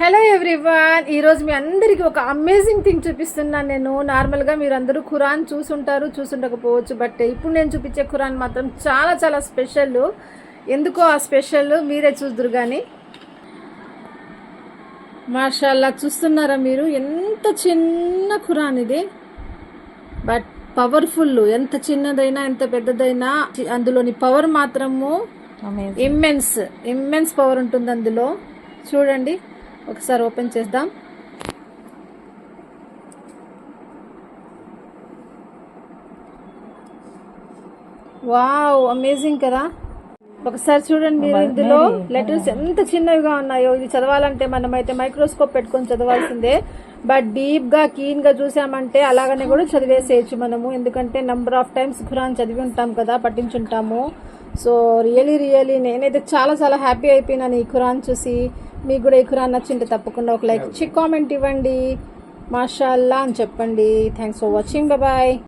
Hello everyone, ఈరోజు మీ అందరికీ ఒక అమేజింగ్ థింగ్ చూపిస్తున్నాను. నేను నార్మల్గా మీరు అందరూ ఖురాన్ చూసుండకపోవచ్చు, బట్ ఇప్పుడు నేను చూపించే ఖురాన్ మాత్రం చాలా చాలా స్పెషల్. ఎందుకో ఆ స్పెషల్ మీరే చూద్దరు. కానీ మాషాల్లా, చూస్తున్నారా మీరు? ఎంత చిన్న ఖురాన్ ఇది, బట్ పవర్ఫుల్. ఎంత చిన్నదైనా ఎంత పెద్దదైనా అందులోని పవర్ మాత్రము ఇమ్మెన్స్ పవర్ ఉంటుంది అందులో. చూడండి, ఒకసారి ఓపెన్ చేద్దాం. వావ్, అమేజింగ్ కదా. ఒకసారి చూడండి మీరు, ఇందులో లెటర్స్ ఎంత చిన్నవిగా ఉన్నాయో. ఇది చదవాలంటే మనమైతే మైక్రోస్కోప్ పెట్టుకొని చదవాల్సిందే, బట్ డీప్ గా కీన్ గా చూసామంటే అలాగనే కూడా చదివేసేయచ్చు మనము. ఎందుకంటే నంబర్ ఆఫ్ టైమ్స్ ఖురాన్ చదివి ఉంటాం కదా, పఠించుంటాము. సో రియలీ నేనైతే చాలా చాలా హ్యాపీ అయిపోయినాను ఈ ఖురాన్ చూసి. మీకు కూడా ఈ ఖురాన్ నచ్చింటే తప్పకుండా ఒక లైక్ ఇచ్చి కామెంట్ ఇవ్వండి, మాషాల్లా అని చెప్పండి. Thanks for watching, bye.